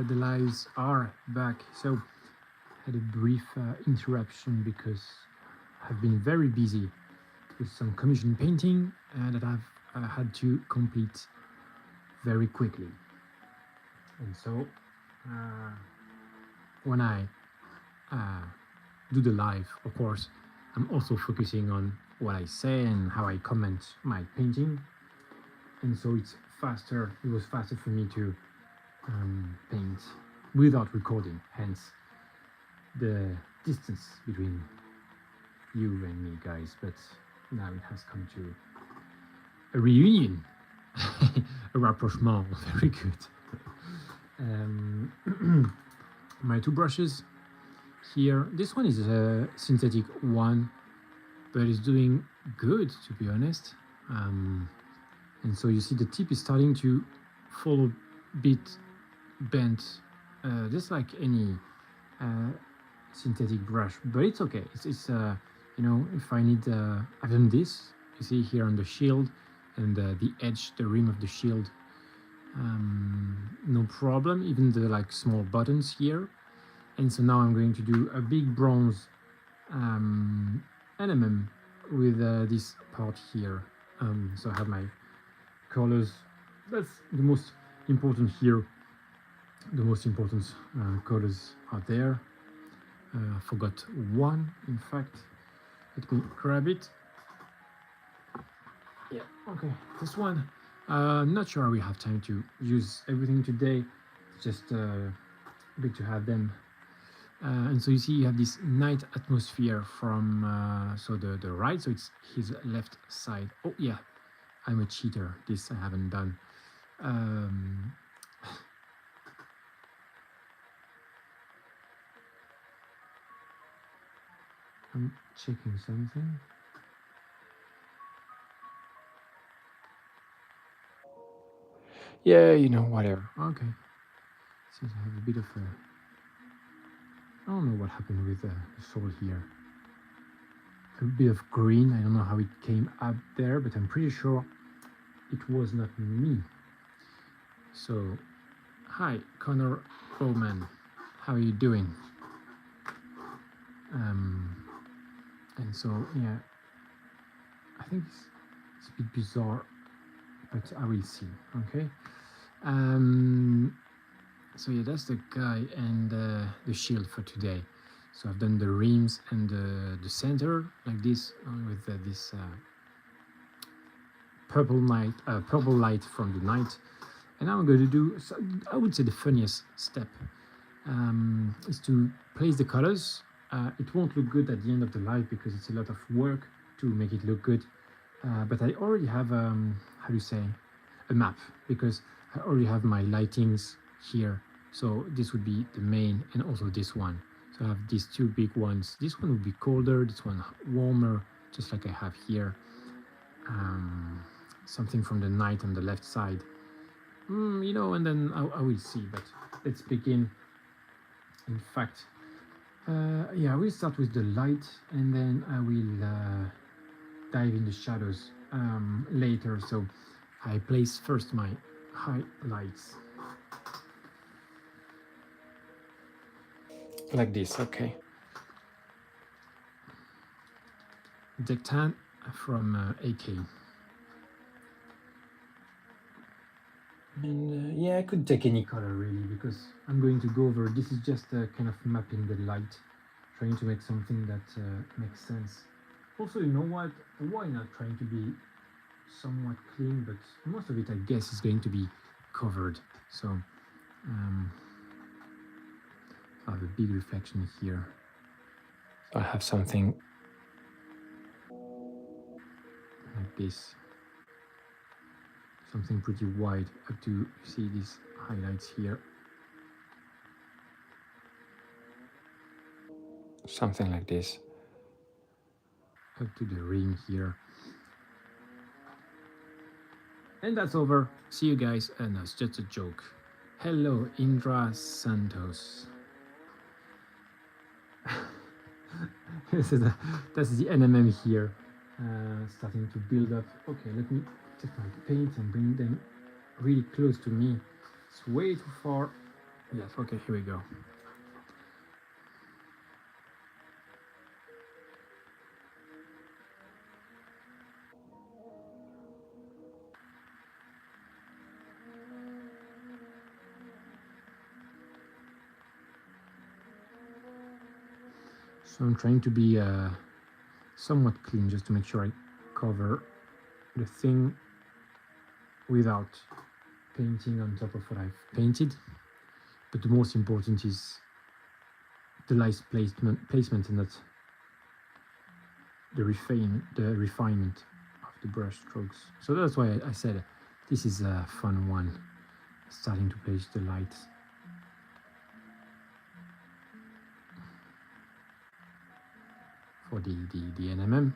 the lives are back. So I had a brief interruption because I've been very busy with some commission painting that I've had to complete very quickly. And so when I do the live, of course, I'm also focusing on what I say and how I comment my painting. And so it's faster, it was faster for me to paint without recording, hence the distance between you and me, guys. But now it has come to a reunion, a rapprochement, very good. My two brushes here, this one is a synthetic one, but it's doing good, to be honest. And so you see the tip is starting to fall a bit bent, just like any synthetic brush, but it's okay. It's you know, if I need, I've done this, you see here on the shield and the edge, the rim of the shield, no problem, even the like small buttons here. And so now I'm going to do a big bronze NMM with this part here. So I have my colors, that's the most important here. The most important colors are there. I forgot one, in fact. Let me grab it. Yeah, okay, this one. I'm not sure we have time to use everything today. It's just good to have them. And so you see you have this night atmosphere from so the right, so it's his left side. Oh yeah, I'm a cheater. This I haven't done. I'm checking something. Yeah, you know, whatever. Okay. Seems I have a bit of a... I don't know what happened with the soul here. A bit of green. I don't know how it came up there, but I'm pretty sure it was not me. So, hi, Connor Bowman. How are you doing? And so, yeah, I think it's a bit bizarre, but I will see, okay? So yeah, that's the guy and the shield for today. So I've done the rims and the center like this with this purple light from the night. And now I'm going to do, so I would say the funniest step is to place the colors. It won't look good at the end of the live because it's a lot of work to make it look good. But I already have, how do you say, a map, because I already have my lightings here. So this would be the main and also this one. So I have these two big ones. This one would be colder, this one warmer, just like I have here. Something from the night on the left side. You know, and then I will see, but let's begin. In fact, yeah, I will start with the light and then I will dive in the shadows later. So I place first my highlights. Like this, okay. Dectan from AK. And yeah, I could take any color really, because I'm going to go over, this is just kind of mapping the light, trying to make something that makes sense. Also, you know what, why not trying to be somewhat clean, but most of it I guess is going to be covered. So I have a big reflection here. So I have something like this, something pretty wide up to see these highlights here. Something like this, up to the ring here. And that's over. See you guys. And that's just a joke. Hello, Indra Santos. That's the NMM here, starting to build up. Okay, let me take my paint and bring them really close to me. It's way too far. Yes, okay, here we go. So I'm trying to be somewhat clean just to make sure I cover the thing without painting on top of what I've painted. But the most important is the light placement and not the refinement of the brush strokes. So that's why I said this is a fun one, starting to place the lights. For the NMM.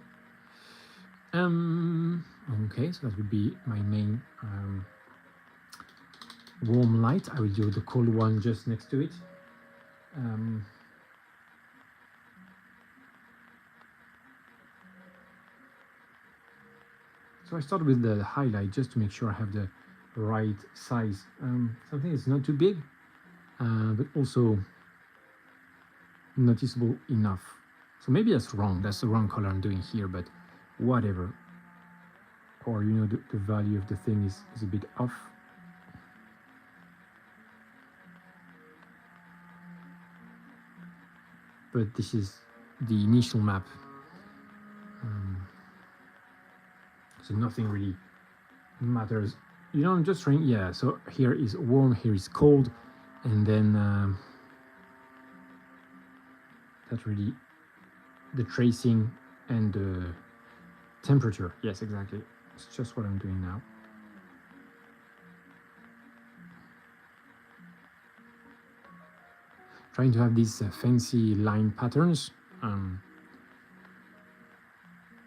Okay, so that would be my main warm light. I will do the cold one just next to it. So I start with the highlight just to make sure I have the right size. Something that's not too big, but also noticeable enough. So maybe that's wrong. That's the wrong color I'm doing here, but whatever. Or, you know, the value of the thing is a bit off. But this is the initial map. So nothing really matters. You know, I'm just trying, yeah, so here is warm, here is cold, and then that's really the tracing and the temperature. Yes, exactly. It's just what I'm doing now. Trying to have these fancy line patterns.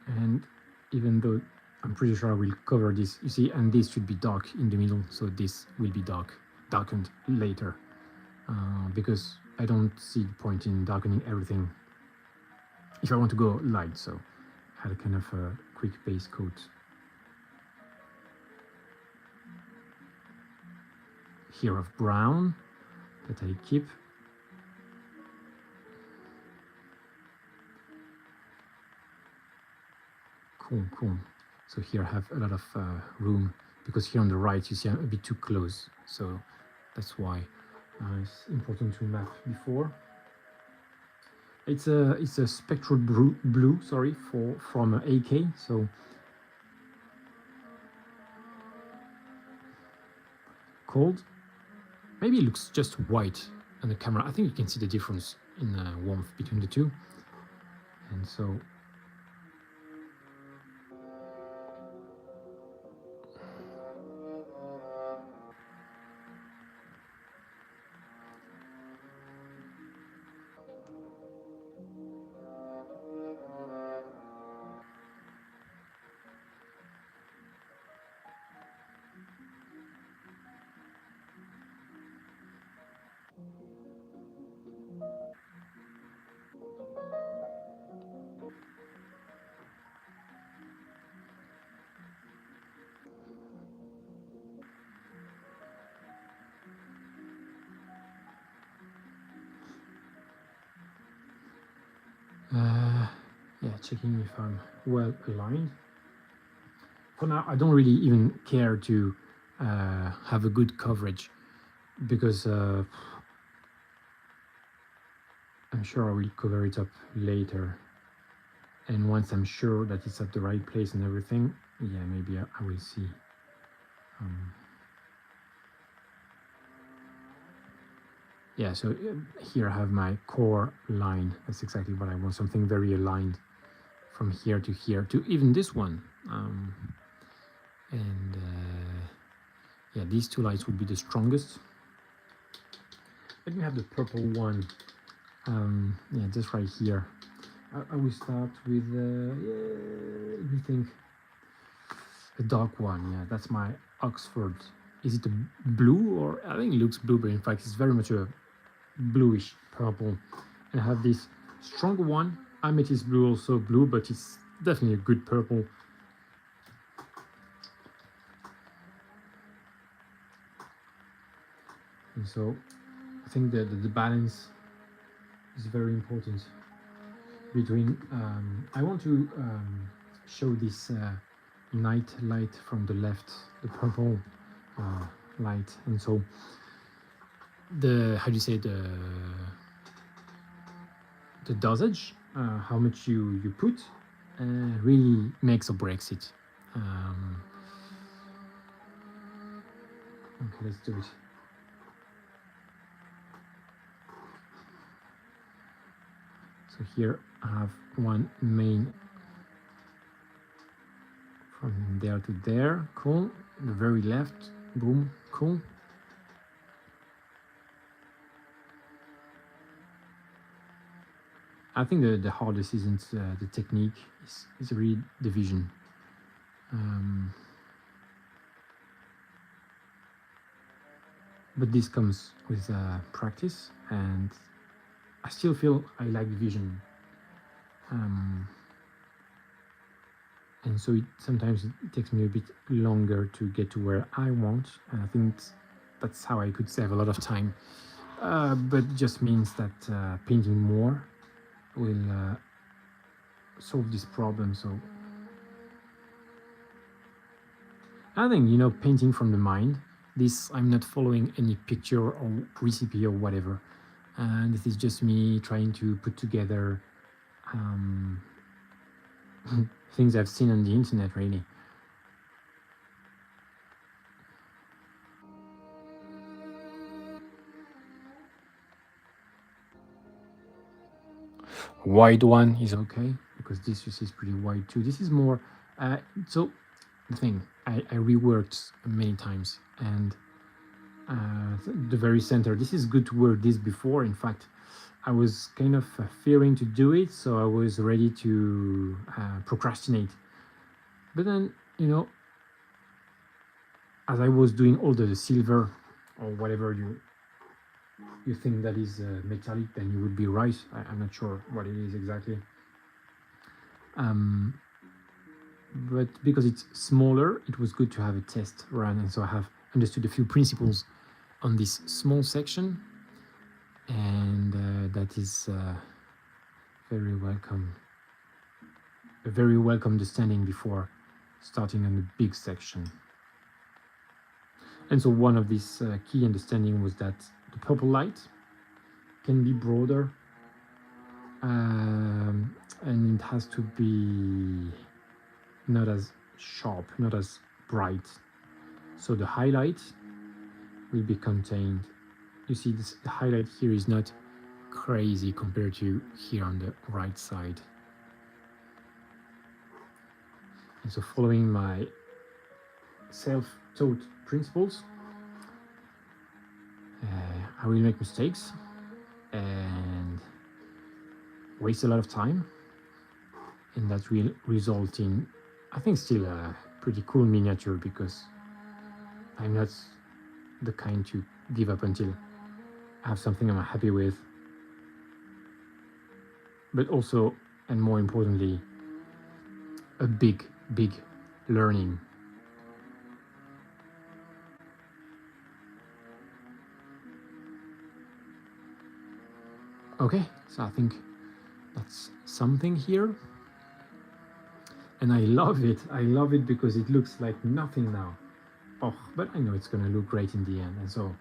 And even though I'm pretty sure I will cover this, you see, and this should be dark in the middle, so this will be darkened later, because I don't see the point in darkening everything if I want to go light. So I had a kind of a quick base coat. Here of brown that I keep. Cool. So here I have a lot of room, because here on the right you see I'm a bit too close. So that's why it's important to map before. It's a spectral blue, sorry, from AK. So cold. Maybe it looks just white on the camera. I think you can see the difference in warmth between the two. And so yeah, checking if I'm well aligned. For now, I don't really even care to have a good coverage, because I'm sure I will cover it up later. And once I'm sure that it's at the right place and everything, yeah, maybe I will see. Yeah, so here I have my core line. That's exactly what I want, something very aligned from here to even this one. Yeah, these two lights would be the strongest. Let me have the purple one. Yeah, just right here. I will start with, let me think, a dark one. Yeah, that's my Oxford. Is it a blue, or I think it looks blue, but in fact it's very much a bluish purple. And I have this stronger one, amethyst blue, also blue, but it's definitely a good purple. And so I think the balance is very important between I want to show this night light from the left, the purple light, and so the, how do you say, the dosage, how much you put really makes or breaks it. Okay, let's do it. So here I have one main from there to there, cool. The very left, boom, cool. I think the hardest isn't the technique, it's really the vision. But this comes with practice, and I still feel I like vision. And so sometimes it takes me a bit longer to get to where I want, and I think that's how I could save a lot of time. But it just means that painting more will solve this problem. So I think, you know, painting from the mind, this, I'm not following any picture or recipe or whatever, and this is just me trying to put together things I've seen on the internet, really. Wide one is okay, because this, you see, is pretty wide too. This is more so the thing, I reworked many times, and the very center, this is good to work this before. In fact, I was kind of fearing to do it, so I was ready to procrastinate. But then, you know, as I was doing all the silver or whatever you think that is metallic, then you would be right. I'm not sure what it is exactly. But because it's smaller, it was good to have a test run, and so I have understood a few principles on this small section, and that is very welcome. A very welcome understanding before starting on the big section. And so one of these key understanding was that the purple light can be broader, and it has to be not as sharp, not as bright. So the highlight will be contained. You see, this, the highlight here is not crazy compared to here on the right side. And so following my self-taught principles, I will make mistakes and waste a lot of time, and that will result in, I think, still a pretty cool miniature, because I'm not the kind to give up until I have something I'm happy with. But also, and more importantly, a big learning. Okay, so I think that's something here. And I love it because it looks like nothing now. Oh, but I know it's gonna look great in the end. And so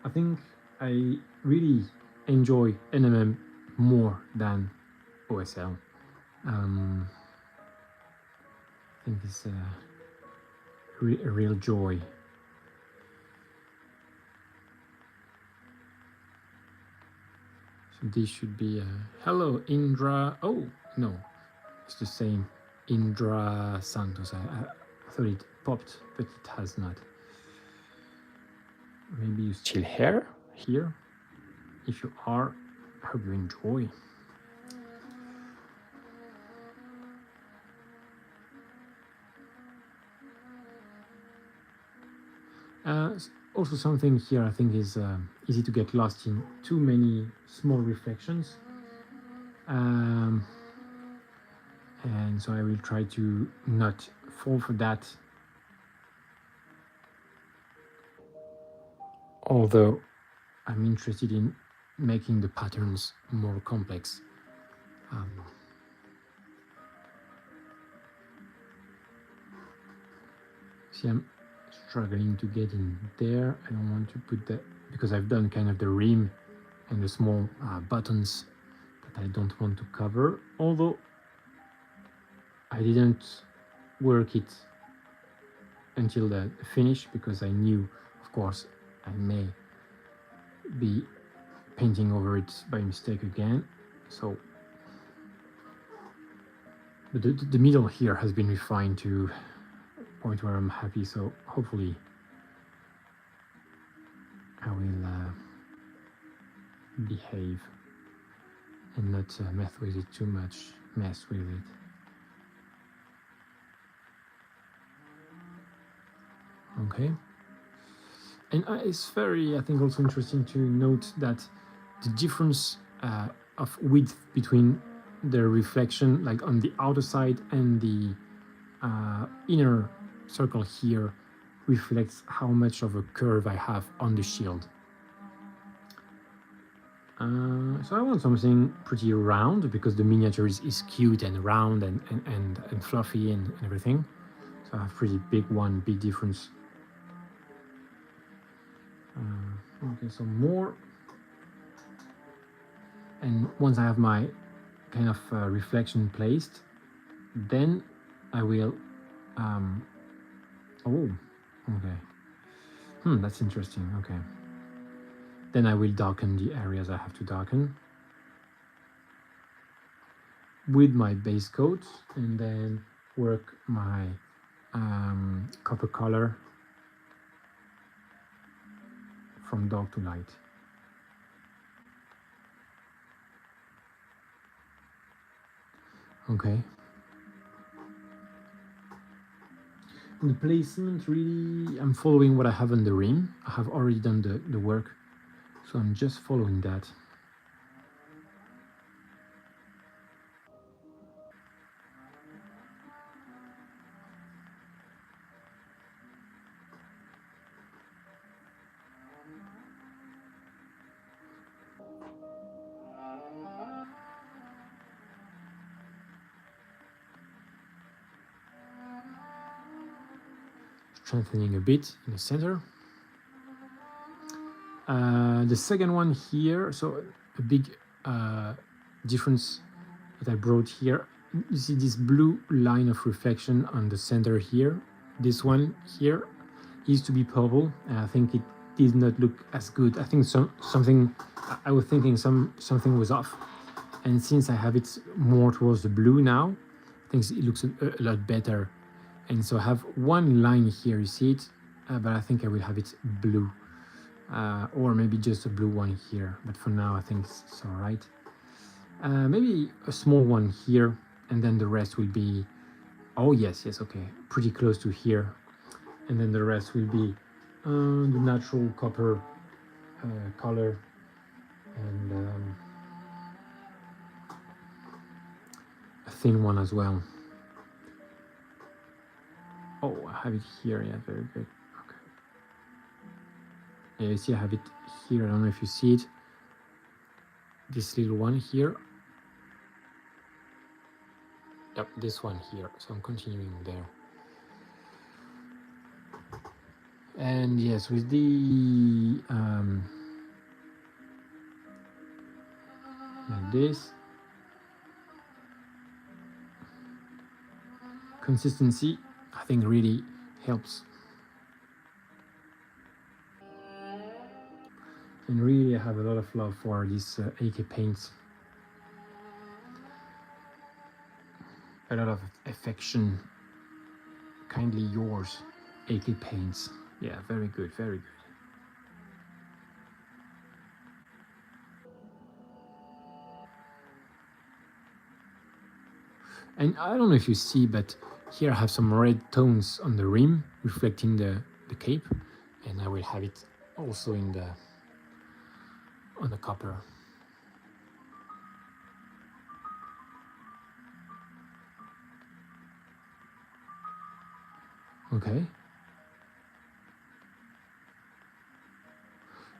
I think I really enjoy NMM more than OSL. I think it's a real joy. So this should be hello Indra. Oh no, it's the same. Indra Santos. I thought it popped, but it has not. Maybe you still here? If you are, I hope you enjoy. Also something here I think is easy to get lost in too many small reflections. And so I will try to not fall for that. Although I'm interested in making the patterns more complex. See, I'm struggling to get in there. I don't want to put that because I've done kind of the rim and the small buttons that I don't want to cover, although I didn't work it until the finish because I knew, of course, I may be painting over it by mistake again. So but the middle here has been refined to a point where I'm happy, so hopefully I will behave and not mess with it too much. Okay. And it's very, I think, also interesting to note that the difference of width between the reflection, like on the outer side, and the inner circle here reflects how much of a curve I have on the shield. So I want something pretty round because the miniature is cute and round and fluffy and everything. So I have pretty big difference. Okay, so more. And once I have my kind of reflection placed, then I will. Oh, okay. That's interesting. Okay. Then I will darken the areas I have to darken with my base coat, and then work my copper color from dark to light. Okay. And the placement, really, I'm following what I have on the rim. I have already done the work, so I'm just following that. Strengthening a bit in the center. The second one here, so a big difference that I brought here. You see this blue line of reflection on the center here. This one here used to be purple, and I think it did not look as good. I think something I was thinking something was off, and since I have it more towards the blue now, I think it looks a lot better. And so I have one line here, you see it, but I think I will have it blue, or maybe just a blue one here. But for now, I think it's all right. Maybe a small one here, and then the rest will be, oh yes, okay, pretty close to here. And then the rest will be the natural copper color, and a thin one as well. Oh, I have it here, yeah, very good. Okay. Yeah, you see I have it here, I don't know if you see it. This little one here. Yep, this one here, so I'm continuing there. And yes, with the like this, consistency, I think, really helps. And really, I have a lot of love for these AK paints. A lot of affection. Kindly yours, AK paints. Yeah, very good, very good. And I don't know if you see, but here I have some red tones on the rim reflecting the cape, and I will have it also on the copper. Okay.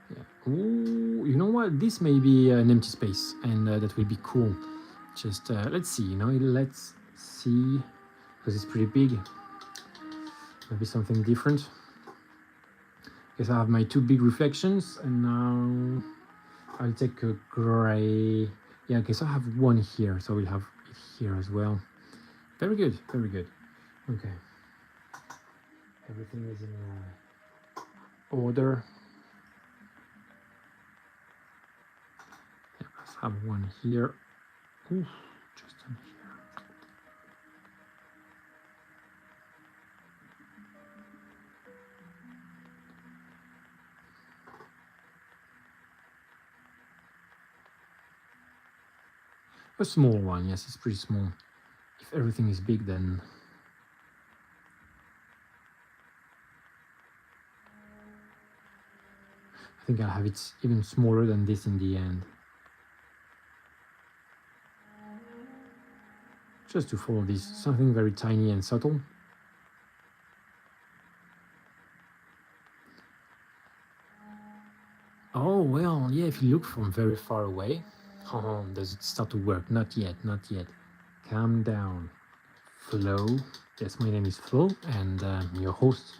Yeah. Ooh, you know what? This may be an empty space, and that will be cool. Just let's see. You know, let's see, because it's pretty big. Maybe something different. Guess I have my two big reflections, and now I'll take a gray. Yeah, I guess I have one here, so we'll have it here as well. Very good, very good. Okay. Everything is in order. Yeah, let's have one here. Ooh, just in here. A small one, yes, it's pretty small. If everything is big, then I think I'll have it even smaller than this in the end. Just to follow this, something very tiny and subtle. Oh, well, yeah, if you look from very far away, does it start to work? Not yet, not yet. Calm down. Flo. Yes, my name is Flo, and I'm your host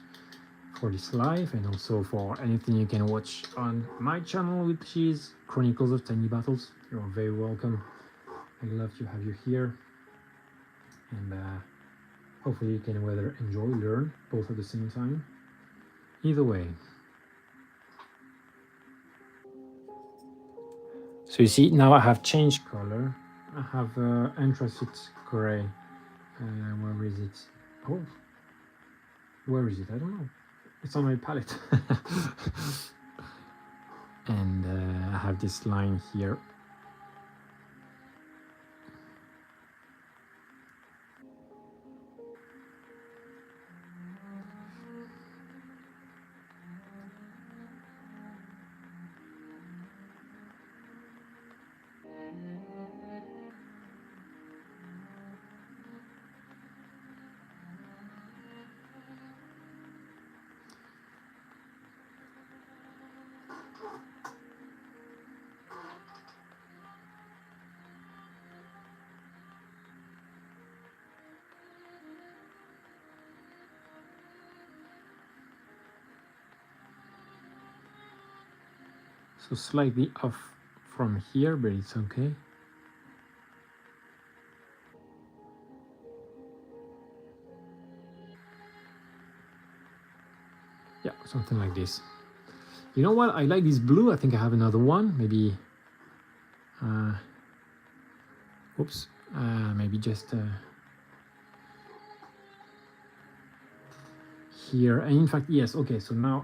for this live, and also for anything you can watch on my channel, which is Chronicles of Tiny Battles. You're very welcome. I'd love to have you here, and hopefully you can whether enjoy, learn, both at the same time. Either way. So you see, now I have changed color. I have anthracite gray. Where is it? Oh, where is it? I don't know. It's on my palette. And I have this line here. So slightly off from here, but it's okay. Yeah, something like this. You know what? I like this blue. I think I have another one. Maybe, oops, maybe just here. And in fact, yes, okay. So now,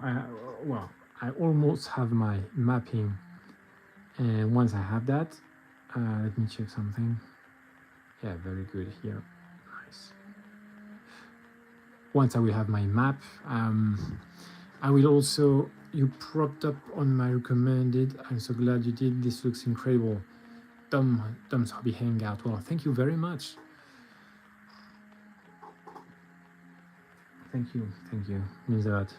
well, I almost have my mapping. And once I have that, let me check something. Yeah, very good here. Nice. Once I will have my map, I will also, you propped up on my recommended. I'm so glad you did. This looks incredible. Tom's Hobby Hangout. Well, thank you very much. Thank you. Means a lot.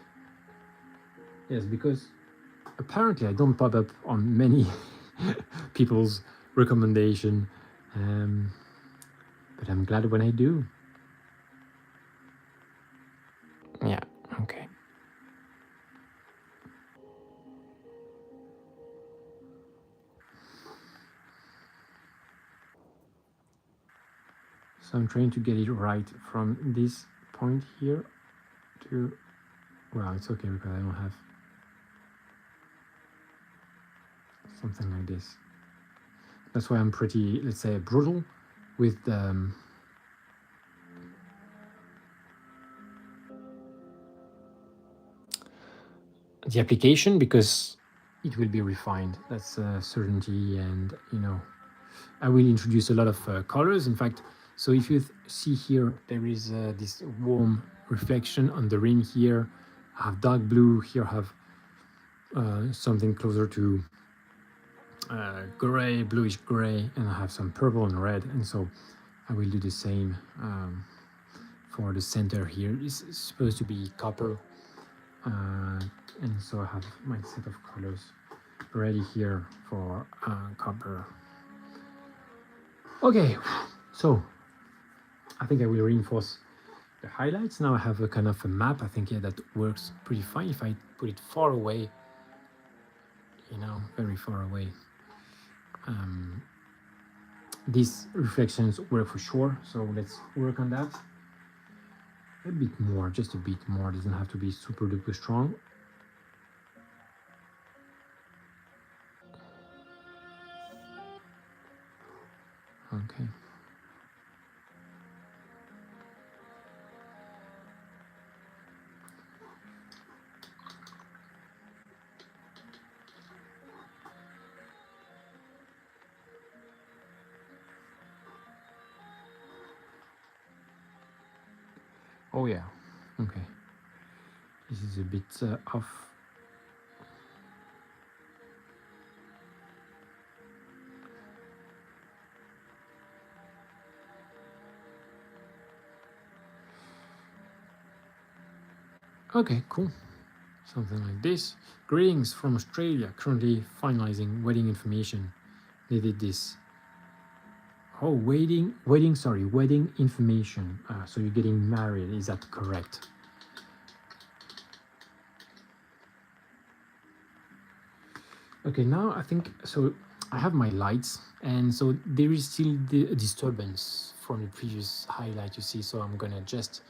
Yes, because apparently I don't pop up on many people's recommendation, but I'm glad when I do. Yeah, okay. So I'm trying to get it right from this point here to, well, it's okay because I don't have something like this. That's why I'm pretty, let's say, brutal with the application, because it will be refined. That's certainty. And you know, I will introduce a lot of colors. In fact, so if you see here, there is this warm reflection on the rim here. I have dark blue here. I have something closer to gray, bluish gray, and I have some purple and red. And so I will do the same for the center here. It's supposed to be copper, and so I have my set of colors. ready here for copper. Okay, so I think I will reinforce the highlights. Now I have a kind of a map. I think, yeah, that works pretty fine. If I put it far away, you know, very far away, these reflections work for sure. So let's work on that a bit more, just a bit more. It doesn't have to be super duper strong. Okay. Oh yeah. Okay. This is a bit off. Okay, cool. Something like this. Greetings from Australia. Currently finalizing wedding information. They did this. Oh, wedding information. So you're getting married. Is that correct? Okay, now I think so. I have my lights, and so there is still the disturbance from the previous highlight. You see, so I'm gonna just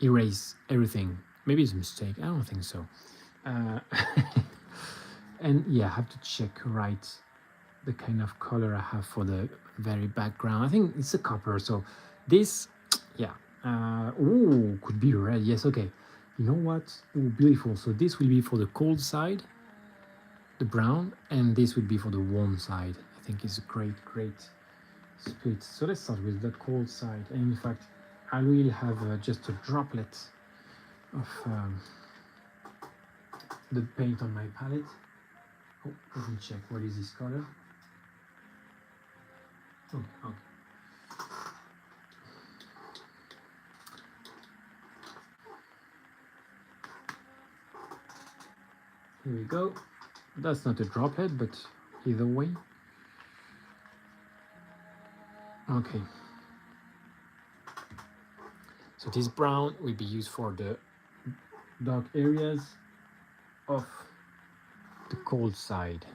erase everything. Maybe it's a mistake. I don't think so. And yeah, I have to check right the kind of color I have for the very background. I think it's a copper. So this, yeah. Oh, could be red. Yes. Okay. You know what? Oh, beautiful. So this will be for the cold side, the brown, and this will be for the warm side. I think it's a great split. So let's start with the cold side. And in fact, I will have just a droplet of the paint on my palette. Oh, let me check. What is this color? Oh, okay. Here we go. That's not a droplet, but either way. Okay. So this brown will be used for the dark areas of the cold side.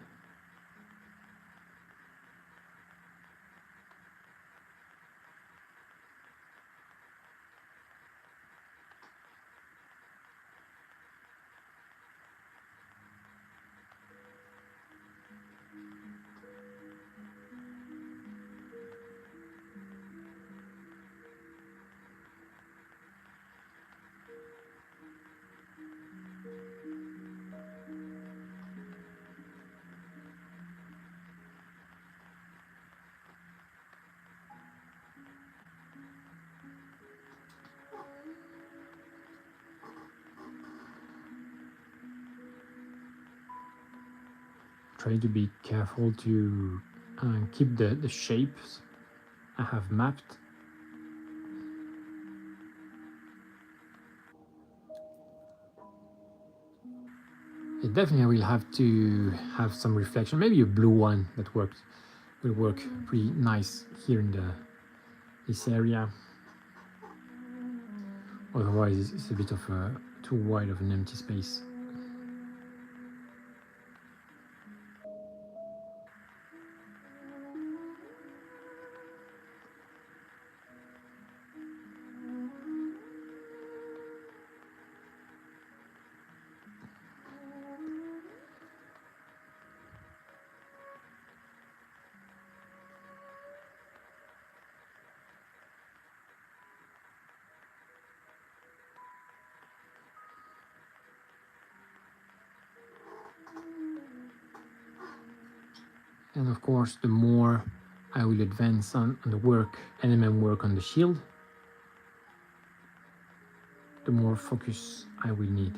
Try to be careful to keep the shapes I have mapped. It definitely will have to have some reflection. Maybe a blue one that will work pretty nice here in this area. Otherwise, it's a bit of too wide of an empty space. And of course, the more I will advance on the work, NMM work on the shield, the more focus I will need.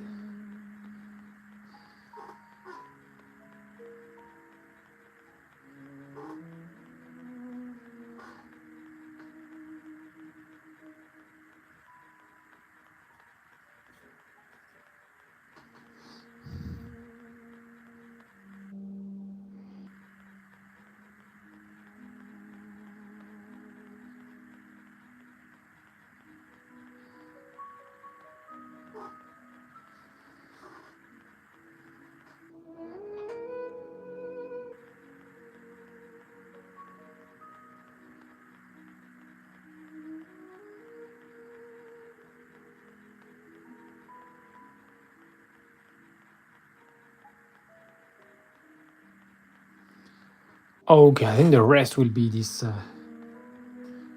Okay, I think the rest will be this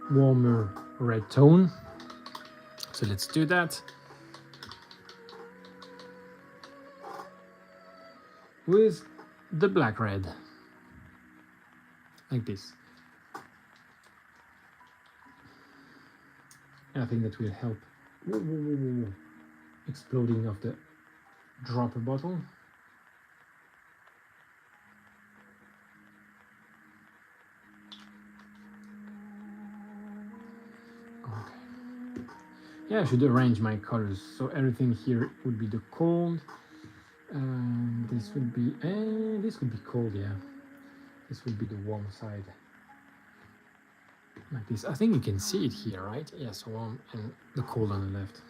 warmer red tone. So let's do that. With the black red. Like this. I think that will help. Whoa, whoa, whoa, whoa, whoa. Exploding of the dropper bottle. Okay. Yeah, I should arrange my colors. So everything here would be the cold. This would be cold, yeah. This would be the warm side. Like this. I think you can see it here, right? Yes, warm and the cold on the left.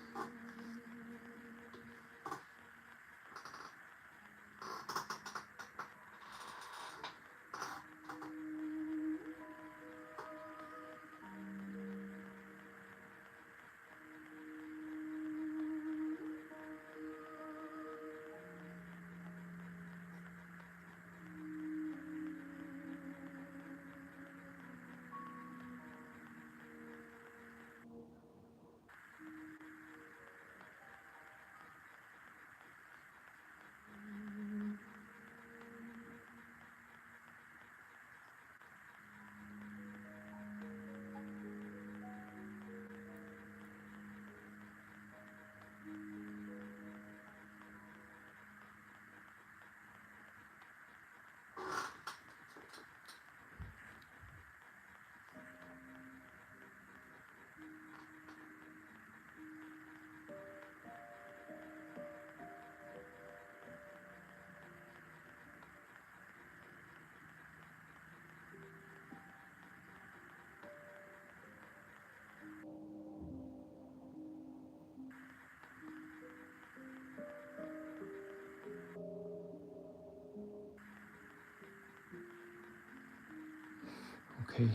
Okay.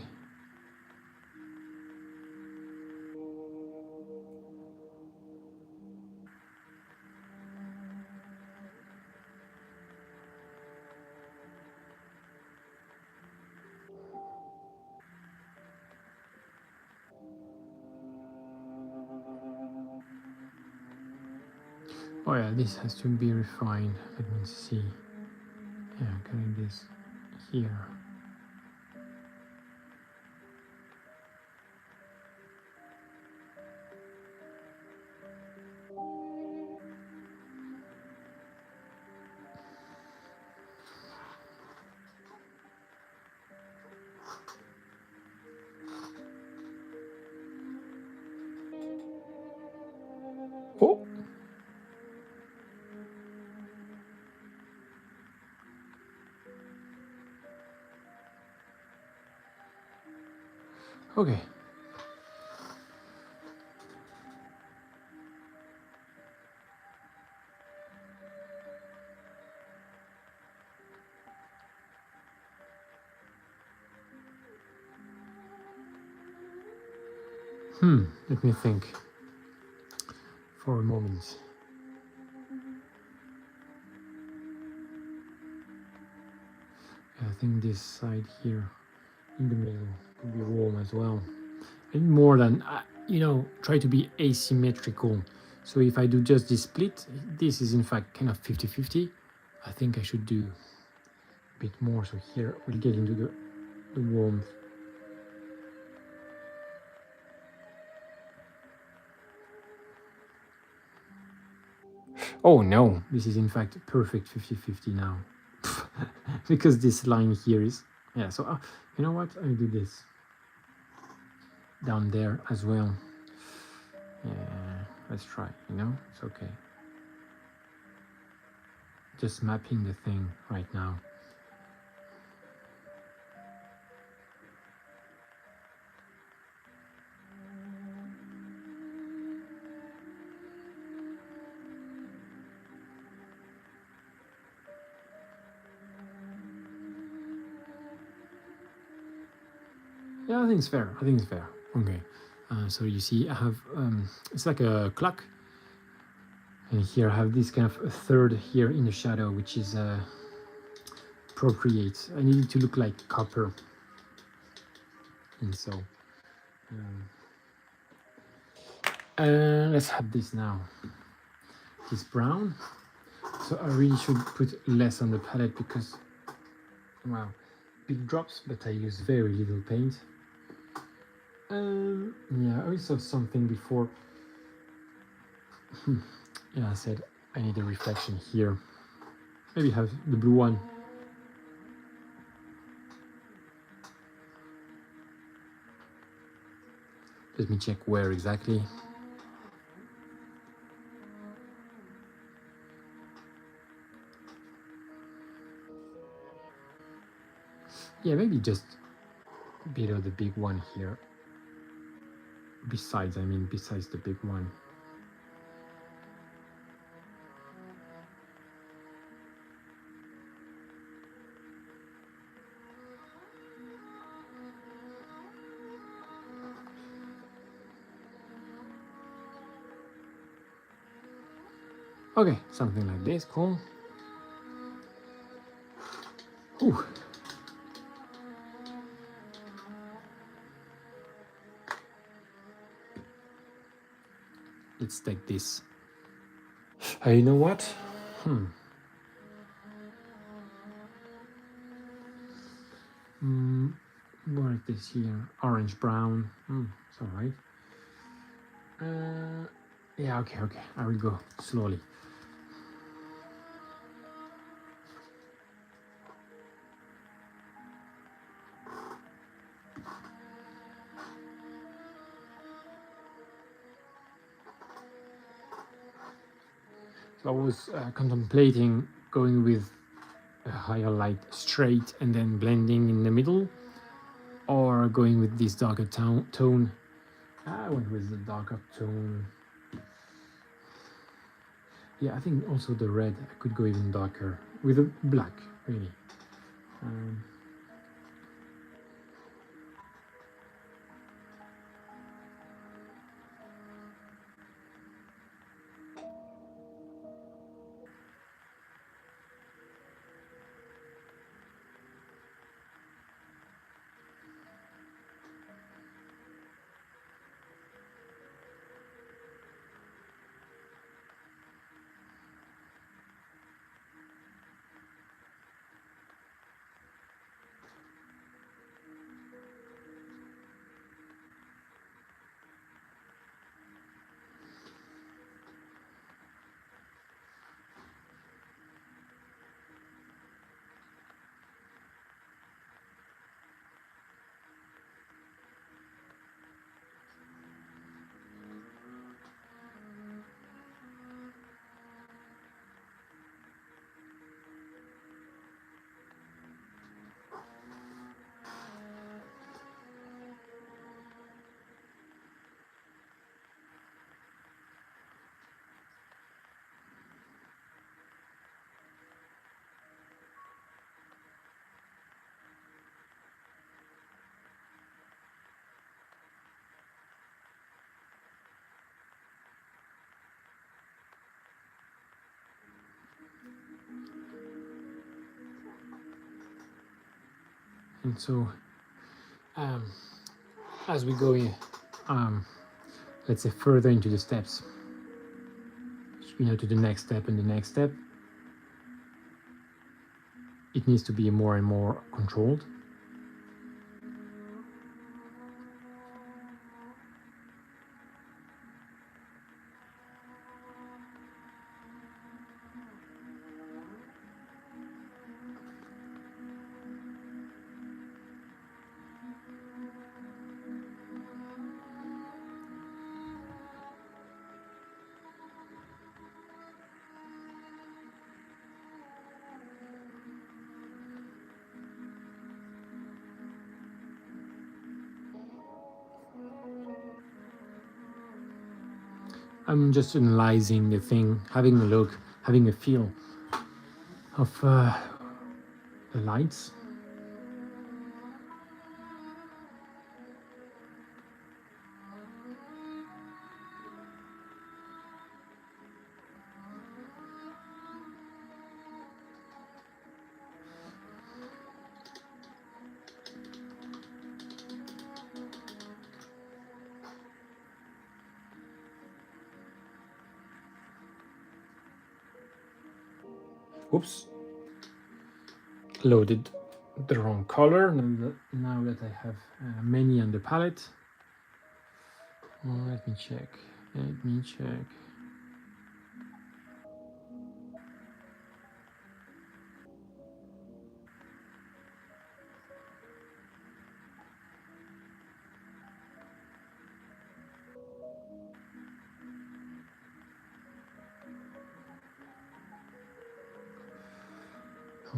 Oh yeah, this has to be refined. Let me see. Yeah, getting this here. Oh. Okay. Let me think for a moment. I think this side here in the middle could be warm as well. And more than, try to be asymmetrical. So if I do just this split, this is in fact kind of 50-50. I think I should do a bit more. So here we'll get into the warmth. Oh no, this is in fact perfect 50-50 now. Because this line here is, yeah, so you know what, I'll do this down there as well. Yeah, let's try, it's okay. Just mapping the thing right now. Yeah, I think it's fair. Okay. So you see, I have, it's like a clock. And here I have this kind of a third here in the shadow, which is appropriate. I need it to look like copper. And so let's have this now. This brown. So I really should put less on the palette because, wow, big drops, but I use very little paint. Yeah, I saw something before. Yeah, I said I need a reflection here. Maybe have the blue one. Let me check where exactly. Yeah, maybe just below the big one here. Besides the big one. Okay, something like this, cool. Ooh. Let's take this. You know what? What is this here? Orange brown. It's all right. Yeah, okay. I will go slowly. So I was contemplating going with a higher light straight and then blending in the middle, or going with this darker tone. I went with the darker tone. Yeah, I think also the red, I could go even darker with a black, really. And so, as we go in, let's say further into the steps, to the next step and the next step, it needs to be more and more controlled. I'm just analyzing the thing, having a look, having a feel of the lights. Oops, loaded the wrong color. Now that I have many on the palette, let me check. Let me check.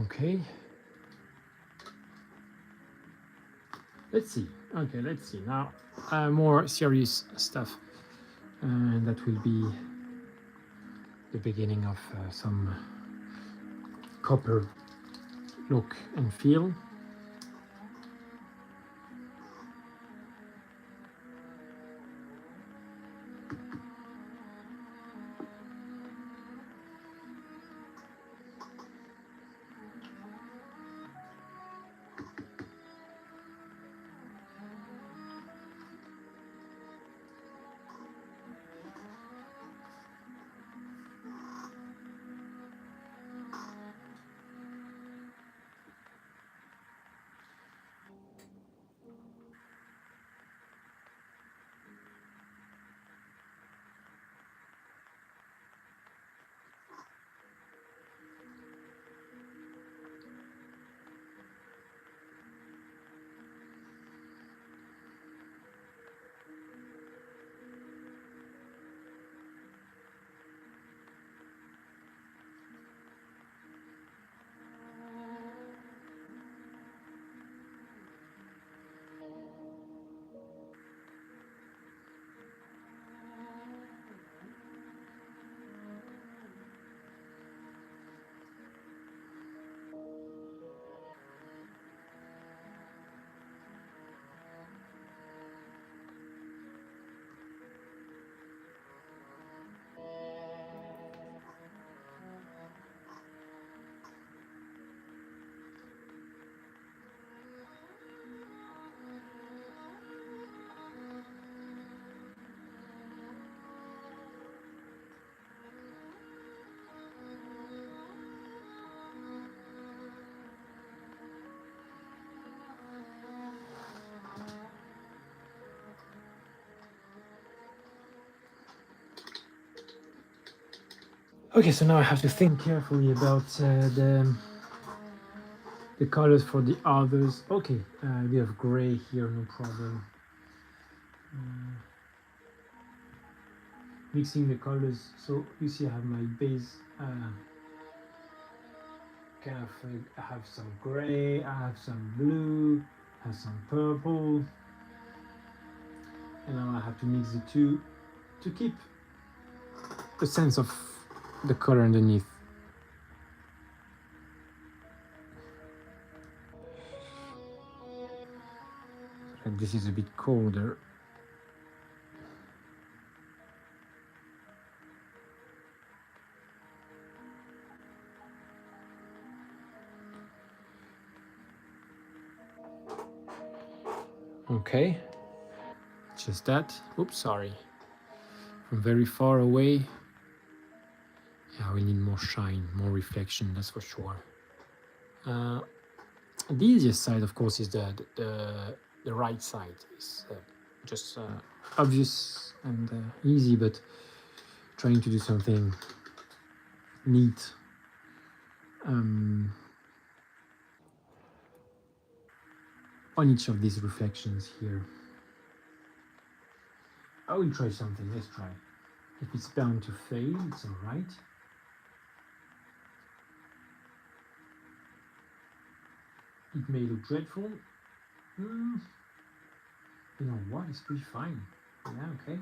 Okay. Let's see. Okay, let's see. Now, more serious stuff. And that will be the beginning of some copper look and feel. Okay, so now I have to think carefully about the colors for the others. Okay, we have gray here, no problem. Mixing the colors. So you see I have my base kind of, I have some gray, I have some blue, I have some purple. And now I have to mix the two to keep the sense of the color underneath. And this is a bit colder. Okay, just that. Oops, sorry. From very far away. Yeah, we need more shine, more reflection, that's for sure. The easiest side, of course, is the right side. It's just obvious and easy, but trying to do something neat. On each of these reflections here. I will try something, let's try. If it's bound to fade, it's alright. It may look dreadful. You know what, it's pretty fine. Yeah, okay.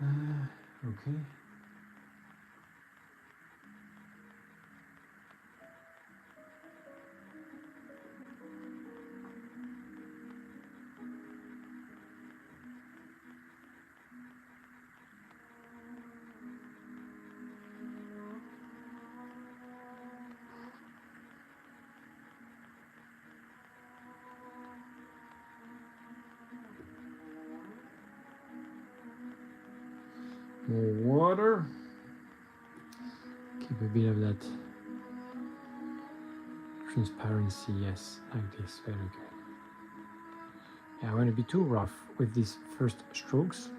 Okay. More water. Keep a bit of that transparency, yes, like this, very good. Yeah, I want to be too rough with these first strokes.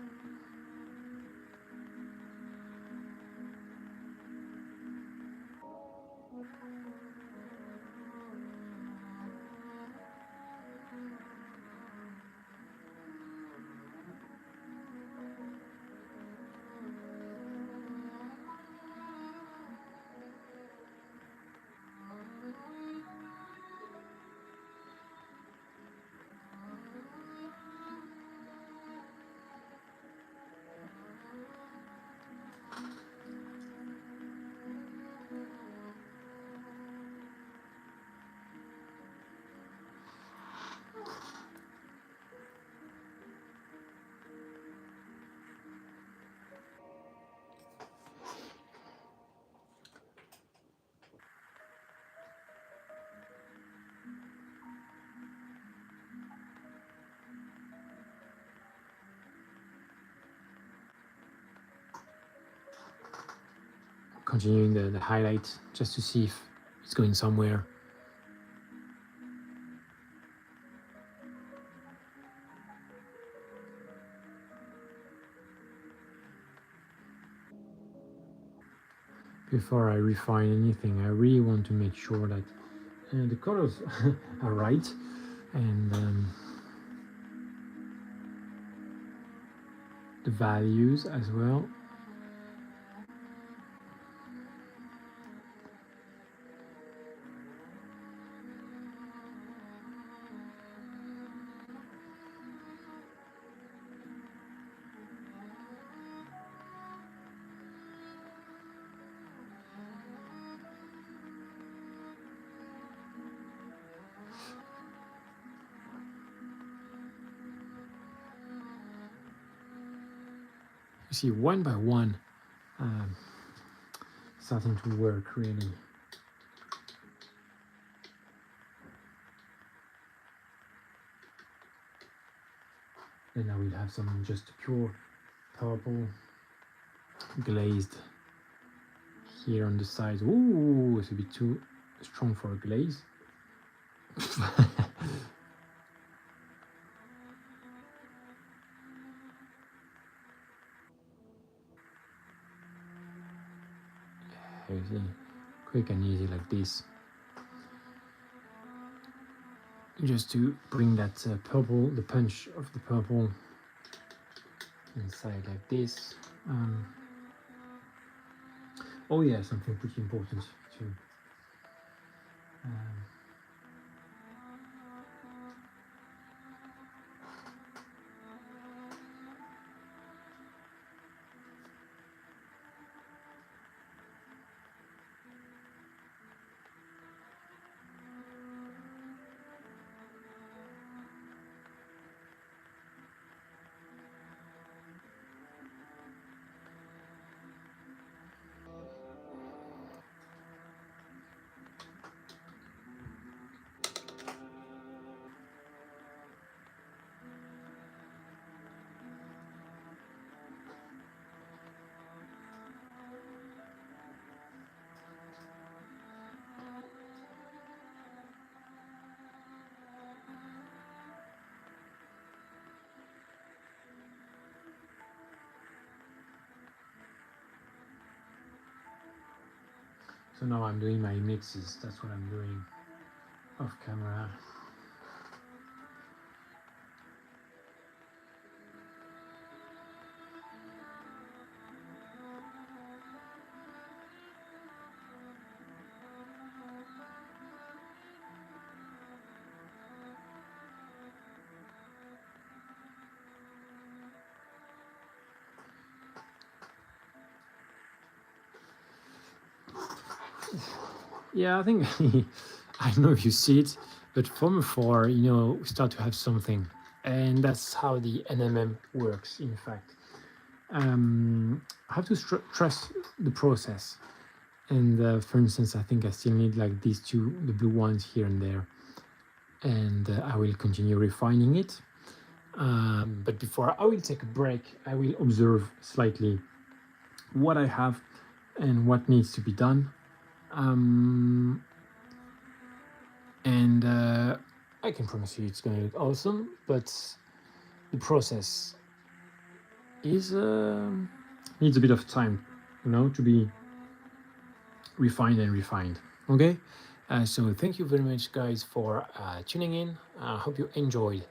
Continuing the highlight just to see if it's going somewhere. Before I refine anything, I really want to make sure that the colors are right, and the values as well. You see, one by one, starting to work really. Then I will have some just pure purple glazed here on the sides. Ooh, it's a bit too strong for a glaze. You see, quick and easy like this. Just to bring that purple, the punch of the purple inside like this. Oh yeah, something pretty important too. So now I'm doing my mixes. That's what I'm doing off camera. Yeah, I think I don't know if you see it, but from afar, we start to have something, and that's how the NMM works. In fact, I have to trust the process. And for instance, I think I still need like these two, the blue ones here and there, and I will continue refining it. But before I will take a break, I will observe slightly what I have and what needs to be done. Um, and I can promise you it's going to look awesome, but the process is needs a bit of time, to be refined and refined. Okay, so thank you very much, guys, for tuning in. I hope you enjoyed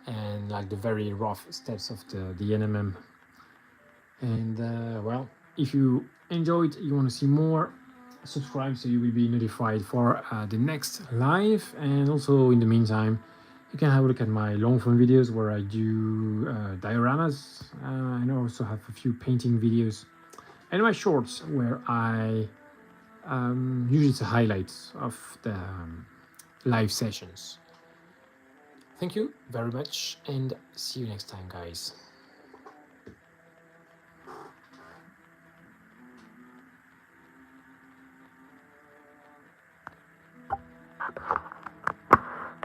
and like the very rough steps of the NMM. And well, if you enjoyed, you want to see more, subscribe so you will be notified for the next live. And also in the meantime, you can have a look at my long form videos where I do dioramas. And I also have a few painting videos, and my shorts where I usually it's the highlights of the live sessions. Thank you very much, and see you next time, guys.